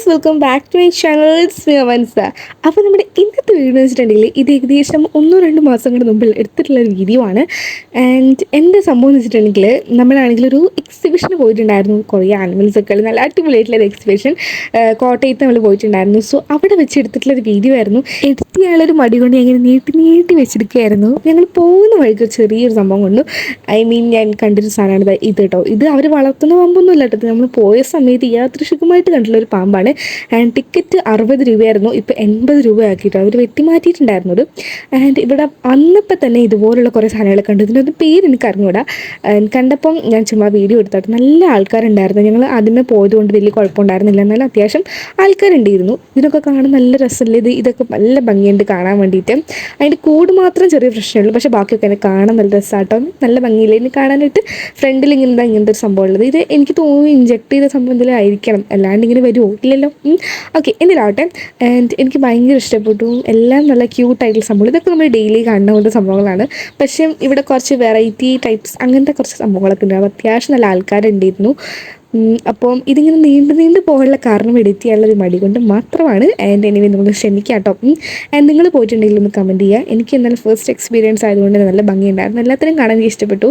Welcome back to my channel. It's me അവൻസ. അപ്പോൾ നമ്മുടെ ഇന്നത്തെ വീഡിയോ എന്ന് വെച്ചിട്ടുണ്ടെങ്കിൽ ഇത് ഏകദേശം 1-2 മാസങ്ങളുടെ മുമ്പിൽ എടുത്തിട്ടുള്ള ഒരു വീഡിയോ ആണ്. ആൻഡ് എൻ്റെ സംഭവം എന്ന് വെച്ചിട്ടുണ്ടെങ്കിൽ നമ്മളാണെങ്കിൽ ഒരു എക്സിബിഷന് പോയിട്ടുണ്ടായിരുന്നു. കുറേ ആനിമൽസ് ഒക്കെ നല്ല അടിപൊളിയായിട്ടുള്ളൊരു എക്സിബിഷൻ കോട്ടയത്ത് നമ്മൾ പോയിട്ടുണ്ടായിരുന്നു. സോ അവിടെ വെച്ച് എടുത്തിട്ടുള്ളൊരു വീഡിയോ ആയിരുന്നു. എഡിറ്റ് ചെയ്യാനുള്ളൊരു മടി കൊണ്ട് ഞങ്ങൾ നീട്ടി വെച്ചെടുക്കുകയായിരുന്നു. ഞങ്ങൾ പോകുന്ന വഴിക്ക് ചെറിയൊരു സംഭവം കൊണ്ടു. ഞാൻ കണ്ടൊരു സാധനമാണ് ഇത് കേട്ടോ. ഇത് അവർ വളർത്തുന്ന പാമ്പൊന്നും അല്ല കേട്ടോ. നമ്മൾ പോയ സമയത്ത് യാദൃശികമായിട്ട് കണ്ടുള്ളൊരു പാമ്പാണ്. ആൻഡ് ടിക്കറ്റ് 60 രൂപയായിരുന്നു. ഇപ്പോൾ 80 രൂപ ആക്കിയിട്ട് അവർ വെട്ടിമാറ്റിയിട്ടുണ്ടായിരുന്നത്. ആൻഡ് ഇവിടെ വന്നപ്പോൾ തന്നെ ഇതുപോലുള്ള കുറേ സാധനങ്ങൾ കണ്ടു. ഇതിനൊരു പേര് എനിക്ക് അറിഞ്ഞൂടാ. കണ്ടപ്പം ഞാൻ ചുമ്മാ വീഡിയോ എടുത്തിട്ട് നല്ല ആൾക്കാരുണ്ടായിരുന്നു. ഞങ്ങൾ ആദ്യമേ പോയതുകൊണ്ട് വലിയ കുഴപ്പമുണ്ടായിരുന്നില്ല. എന്നാലും അത്യാവശ്യം ആൾക്കാരുണ്ടായിരുന്നു. ഇതിനൊക്കെ കാണാൻ നല്ല രസമല്ലേ. ഇതൊക്കെ നല്ല ഭംഗിയുണ്ട് കാണാൻ വേണ്ടിയിട്ട്. അതിൻ്റെ കൂട് മാത്രം ചെറിയ പ്രശ്നമുള്ളൂ. പക്ഷേ ബാക്കിയൊക്കെ എന്നെ കാണാൻ നല്ല രസമാട്ടോ. നല്ല ഭംഗിയില്ല ഇനി കാണാനായിട്ട്. ഫ്രണ്ടിൽ ഇങ്ങനത്തെ ഒരു സംഭവം ഉള്ളത്. ഇത് എനിക്ക് തോന്നുന്നു ഇഞ്ചെക്ട് ചെയ്ത സംഭവം എന്തെങ്കിലും ആയിരിക്കണം. അല്ലാണ്ട് ഇങ്ങനെ വരുമോ ഇല്ലല്ലോ. ഓക്കെ എന്തിനാവട്ടെ. ആൻഡ് എനിക്ക് ഭയങ്കര ഇഷ്ടപ്പെട്ടു. എല്ലാം നല്ല ക്യൂട്ടായിട്ടുള്ള സംഭവം. ഇതൊക്കെ നമ്മൾ ഡെയിലി കാണുന്ന പോലത്തെ സംഭവങ്ങളാണ്. പക്ഷേ ഇവിടെ കുറച്ച് വെറൈറ്റി ടൈപ്സ് അങ്ങനത്തെ കുറച്ച് സംഭവങ്ങളൊക്കെ ഉണ്ട്. അപ്പോൾ അത്യാവശ്യം നല്ല ആൾക്കാരുണ്ടായിരുന്നു. അപ്പം ഇതിങ്ങനെ നീണ്ടു പോകാനുള്ള കാരണം എഡിറ്റ് ചെയ്യാനുള്ളൊരു മടി കൊണ്ട് മാത്രമാണ്. ആൻഡ് എനിവേ നിങ്ങൾ ക്ഷമിക്കാം കേട്ടോ. ആൻഡ് നിങ്ങൾ പോയിട്ടുണ്ടെങ്കിൽ ഒന്ന് കമൻറ്റ് ചെയ്യുക. എനിക്ക് എന്നാലും ഫസ്റ്റ് എക്സ്പീരിയൻസ് ആയതുകൊണ്ട് നല്ല ഭംഗിയുണ്ടായിരുന്നു. എല്ലാത്തിനും കാണാൻ എനിക്ക് ഇഷ്ടപ്പെട്ടു.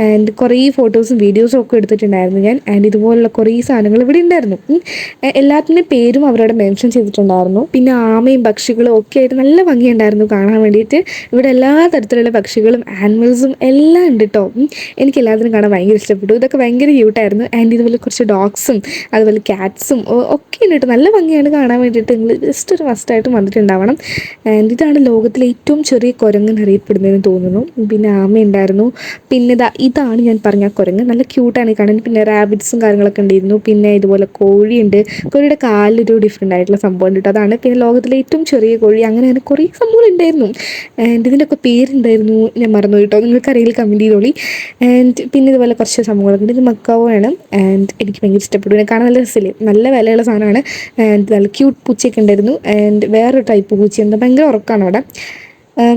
ആൻഡ് കുറേ ഫോട്ടോസും വീഡിയോസും ഒക്കെ എടുത്തിട്ടുണ്ടായിരുന്നു ഞാൻ. ആൻഡ് ഇതുപോലുള്ള കുറേ സാധനങ്ങൾ ഇവിടെ ഉണ്ടായിരുന്നു. എല്ലാത്തിൻ്റെ പേരും അവരവിടെ മെൻഷൻ ചെയ്തിട്ടുണ്ടായിരുന്നു. പിന്നെ ആമയും പക്ഷികളും ഒക്കെ ആയിട്ട് നല്ല ഭംഗിയുണ്ടായിരുന്നു കാണാൻ വേണ്ടിയിട്ട്. ഇവിടെ എല്ലാ തരത്തിലുള്ള പക്ഷികളും ആനിമൽസും എല്ലാം ഉണ്ട് കേട്ടോ. എനിക്ക് എല്ലാത്തിനും കാണാൻ ഭയങ്കര ഇഷ്ടപ്പെട്ടു. ഇതൊക്കെ ഭയങ്കര ക്യൂട്ടായിരുന്നു. ആൻഡ് ഇതുപോലെ കുറച്ച് ഡോഗ്സും അതുപോലെ ക്യാറ്റ്സും ഒക്കെ ഉണ്ട്. നല്ല ഭംഗിയാണ് കാണാൻ വേണ്ടിയിട്ട്. നിങ്ങൾ ജസ്റ്റ് ഒരു മസ്റ്റായിട്ടും വന്നിട്ടുണ്ടാവണം. ആൻഡ് ഇതാണ് ലോകത്തിലെ ഏറ്റവും ചെറിയ കുരങ്ങൻ അറിയപ്പെടുന്നതെന്ന് തോന്നുന്നു. പിന്നെ ആമയുണ്ടായിരുന്നു. പിന്നെ ഇതാണ് ഞാൻ പറഞ്ഞ കുരങ്ങ്. നല്ല ക്യൂട്ടാണ് കാണാൻ. പിന്നെ റാബിറ്റ്സും കാര്യങ്ങളൊക്കെ ഉണ്ടായിരുന്നു. പിന്നെ ഇതുപോലെ കോഴിയുണ്ട്. കോഴിയുടെ കാലിലൊരു ഡിഫറെൻ്റ് ആയിട്ടുള്ള സംഭവം ഉണ്ട് കേട്ടോ. അതാണ് പിന്നെ ലോകത്തിലെ ഏറ്റവും ചെറിയ കോഴി. അങ്ങനെ കുറേ സംഭവങ്ങൾ ഉണ്ടായിരുന്നു. ആൻഡ് ഇതിൻ്റെയൊക്കെ പേരുണ്ടായിരുന്നു, ഞാൻ മറന്നു കേട്ടോ. നിങ്ങൾക്കറിയില്ല കമൻറ്റ് ചെയ്തോളി. ആൻഡ് പിന്നെ ഇതുപോലെ കുറച്ച് സംഭവങ്ങളൊക്കെ ഉണ്ട്. ഇത് മക്കാവോ ആണ്. ആൻഡ് എനിക്ക് ഭയങ്കര ഇഷ്ടപ്പെട്ടു. എന്നെ കാണാൻ നല്ല രസമില്ലേ. നല്ല വിലയുള്ള സാധനമാണ്. ആൻഡ് നല്ല ക്യൂട്ട് പൂച്ചയൊക്കെ ഉണ്ടായിരുന്നു. ആൻഡ് വേറൊരു ടൈപ്പ് പൂച്ചയുണ്ട്. ഭയങ്കര ഉറക്കമാണ് അവിടെ.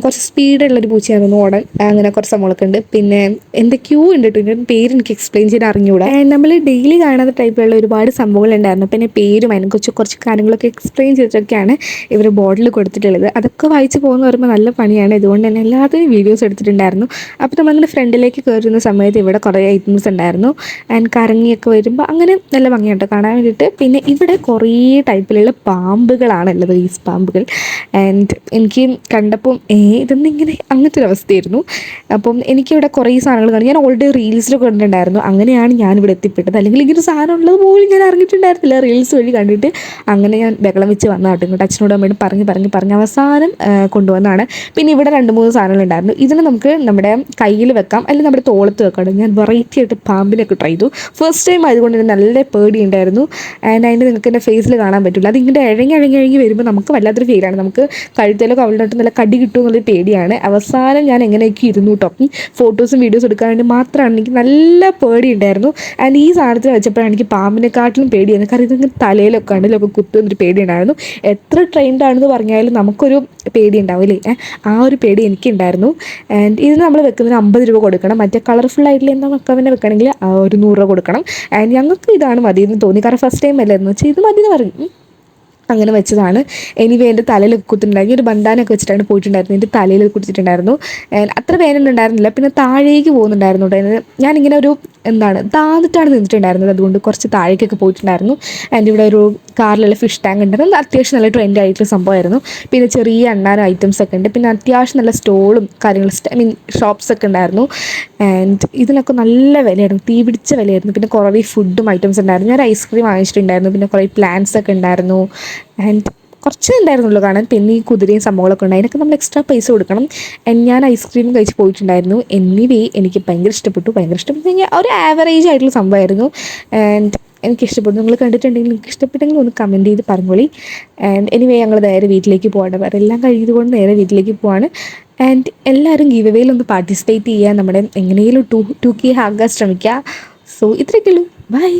കുറച്ച് സ്പീഡുള്ളൊരു പൂച്ചയായിരുന്നു ഓടാൻ. അങ്ങനെ കുറച്ച് സംഭവങ്ങളൊക്കെ ഉണ്ട്. പിന്നെ എന്തൊക്കെയോ ഉണ്ട് കേട്ടോ. ഇതിൻ്റെ പേര് എനിക്ക് എക്സ്പ്ലെയിൻ ചെയ്ത് അറിഞ്ഞുകൂടാ. നമ്മൾ ഡെയിലി കാണാത്ത ടൈപ്പിലുള്ള ഒരുപാട് സംഭവങ്ങളുണ്ടായിരുന്നു. പിന്നെ പേരും അതിനെക്കുറിച്ച് കുറച്ച് കാര്യങ്ങളൊക്കെ എക്സ്പ്ലെയിൻ ചെയ്തിട്ടൊക്കെയാണ് ഇവർ ബോർഡിൽ കൊടുത്തിട്ടുള്ളത്. അതൊക്കെ വായിച്ച് പോകുന്ന പറയുമ്പോൾ നല്ല പണിയാണ്. ഇതുകൊണ്ട് തന്നെ എല്ലാത്തിനും വീഡിയോസ് എടുത്തിട്ടുണ്ടായിരുന്നു. അപ്പോൾ നമ്മളിങ്ങനെ ഫ്രണ്ടിലേക്ക് കയറുന്ന സമയത്ത് ഇവിടെ കുറേ ഐറ്റംസ് ഉണ്ടായിരുന്നു. ആൻഡ് കറങ്ങിയൊക്കെ വരുമ്പോൾ അങ്ങനെ നല്ല ഭംഗിയുണ്ട് കാണാൻ വേണ്ടിയിട്ട്. പിന്നെ ഇവിടെ കുറേ ടൈപ്പിലുള്ള പാമ്പുകളാണ് ഉള്ളത്, ഈ പാമ്പുകൾ. ആൻഡ് എനിക്ക് കണ്ടപ്പം ഇതൊന്നിങ്ങനെ അങ്ങനത്തെ ഒരു അവസ്ഥയായിരുന്നു. അപ്പം എനിക്കിവിടെ കുറേ സാധനങ്ങൾ കാണും. ഞാൻ ഓൾറെഡി റീൽസിലൊക്കെ കണ്ടിട്ടുണ്ടായിരുന്നു. അങ്ങനെയാണ് ഞാനിവിടെ എത്തിപ്പെട്ടത്. അല്ലെങ്കിൽ ഇങ്ങനെ സാധനം ഉള്ളത് പോലും ഞാൻ അറിഞ്ഞിട്ടുണ്ടായിരുന്നില്ല. റീൽസ് വഴി കണ്ടിട്ട് അങ്ങനെ ഞാൻ ബഹളം വെച്ച് വന്ന കേട്ടോ. ഇങ്ങോട്ട് അച്ഛനോട് അമ്മയോട് പറഞ്ഞ് അവസാനം കൊണ്ടുവന്നതാണ്. പിന്നെ ഇവിടെ 2-3 സാധനങ്ങളുണ്ടായിരുന്നു. ഇതിന് നമുക്ക് നമ്മുടെ കയ്യിൽ വെക്കാം, അല്ലെങ്കിൽ നമ്മുടെ തോളത്ത് വെക്കാം. ഞാൻ വെറൈറ്റി ആയിട്ട് പാമ്പിനൊക്കെ ട്രൈ ചെയ്തു. ഫസ്റ്റ് ടൈം ആയതുകൊണ്ട് തന്നെ നല്ല പേടി ഉണ്ടായിരുന്നു. ആൻഡ് അതിൻ്റെ നിങ്ങൾക്ക് എൻ്റെ ഫേസിൽ കാണാൻ പറ്റില്ല. അതിങ്ങനെ ഇഴങ്ങി വരുമ്പോൾ നമുക്ക് വല്ലാത്തൊരു ഫീലാണ്. നമുക്ക് കഴുത്തിലോ കവിളിലോട്ട് നല്ല കടി കിട്ടും എന്നുള്ളൊരു പേടിയാണ്. അവസാനം ഞാൻ എങ്ങനെയൊക്കെ ഇരുന്നു കേട്ടോ. ഫോട്ടോസും വീഡിയോസും എടുക്കാൻ വേണ്ടി മാത്രമാണ്. എനിക്ക് നല്ല പേടി ഉണ്ടായിരുന്നു. ആൻഡ് ഈ സാധനത്തിൽ വെച്ചപ്പോഴാണ് എനിക്ക് പാമ്പിനെക്കാട്ടിലും പേടിയായിരുന്നു. കാരണം ഇതിങ്ങനെ തലയിലൊക്കെ കണ്ണിലൊക്കെ കുത്തുന്നൊരു പേടി ഉണ്ടായിരുന്നു. എത്ര ട്രെയിൻഡ് ആണെന്ന് പറഞ്ഞാലും നമുക്കൊരു പേടി ഉണ്ടാവില്ലേ. ആ ഒരു പേടി എനിക്കുണ്ടായിരുന്നു. ആൻഡ് ഇത് നമ്മൾ വെക്കുന്നതിന് 50 രൂപ കൊടുക്കണം. മറ്റേ കളർഫുൾ ആയിട്ടുള്ള എന്താ മക്കവനെ വെക്കണമെങ്കിൽ 100 രൂപ കൊടുക്കണം. ആൻഡ് ഞങ്ങൾക്ക് ഇതാണ് മതിയെന്ന് തോന്നി. കാരണം ഫസ്റ്റ് ടൈം അല്ലായിരുന്നു വെച്ചാൽ ഇത് മതി എന്ന് പറഞ്ഞു. അങ്ങനെ വെച്ചതാണ്. എനിവേ എൻ്റെ തലയിൽ കുത്തിട്ടുണ്ടായിരുന്നു. ഒരു ബന്ധാനൊക്കെ വെച്ചിട്ടാണ് പോയിട്ടുണ്ടായിരുന്നു. എൻ്റെ തലയിൽ കുത്തിയിട്ടുണ്ടായിരുന്നു. അത്ര വേദനയുണ്ടായിരുന്നില്ല. പിന്നെ താഴേക്ക് പോകുന്നുണ്ടായിരുന്നു. ഞാനിങ്ങനെ ഒരു താന്നിട്ടാണ് നിന്നിട്ടുണ്ടായിരുന്നത്. അതുകൊണ്ട് കുറച്ച് താഴേക്കൊക്കെ പോയിട്ടുണ്ടായിരുന്നു. ആൻഡ് ഇവിടെ ഒരു കാറിലുള്ള ഫിഷ് ടാങ്ക് ഉണ്ടായിരുന്നു. അത്യാവശ്യം നല്ല ട്രെൻഡ് ആയിട്ടുള്ള സംഭവമായിരുന്നു. പിന്നെ ചെറിയ അണ്ണാൻ ഐറ്റംസ് ഒക്കെ ഉണ്ട്. പിന്നെ അത്യാവശ്യം നല്ല സ്റ്റോളും കാര്യങ്ങളും ഷോപ്സ് ഒക്കെ ഉണ്ടായിരുന്നു. ആൻഡ് ഇതിനൊക്കെ നല്ല വിലയായിരുന്നു. തീ പിടിച്ച വിലയായിരുന്നു. പിന്നെ കുറേ ഫുഡും ഐറ്റംസ് ഉണ്ടായിരുന്നു. ഞാൻ ഐസ്ക്രീം വാങ്ങിച്ചിട്ടുണ്ടായിരുന്നു. പിന്നെ കുറേ പ്ലാന്റ്സ് ഒക്കെ ഉണ്ടായിരുന്നു. ആൻഡ് കുറച്ച് ഉണ്ടായിരുന്നുള്ളൂ കാണാൻ. പിന്നെ ഈ കുതിരയും സംഭവങ്ങളൊക്കെ ഉണ്ട്. അതിനൊക്കെ നമ്മൾ എക്സ്ട്രാ പൈസ കൊടുക്കണം. ഞാൻ ഐസ്ക്രീം കഴിച്ച് പോയിട്ടുണ്ടായിരുന്നു. എനിവേ എനിക്ക് ഭയങ്കര ഇഷ്ടപ്പെട്ടു കഴിഞ്ഞാൽ ഒരു ആവറേജ് ആയിട്ടുള്ള സംഭവമായിരുന്നു. ആൻഡ് എനിക്കിഷ്ടപ്പെട്ടു. നിങ്ങൾ കണ്ടിട്ടുണ്ടെങ്കിൽ നിങ്ങൾക്ക് ഇഷ്ടപ്പെട്ടെങ്കിൽ ഒന്ന് കമൻറ്റ് ചെയ്ത് പറഞ്ഞോളി. ആൻഡ് എനിവേ ഞങ്ങൾ നേരെ വീട്ടിലേക്ക് പോകേണ്ട. വേറെ എല്ലാം കഴിഞ്ഞതുകൊണ്ട് നേരെ വീട്ടിലേക്ക് പോവാണ്. ആൻഡ് എല്ലാവരും ഗീവ് അവേയിൽ ഒന്ന് പാർട്ടിസിപ്പേറ്റ് ചെയ്യുക. നമ്മുടെ എങ്ങനെയെങ്കിലും 2K ആകാൻ ശ്രമിക്കുക. സോ ഇത്രയൊക്കെ ഉള്ളൂ. ബൈ.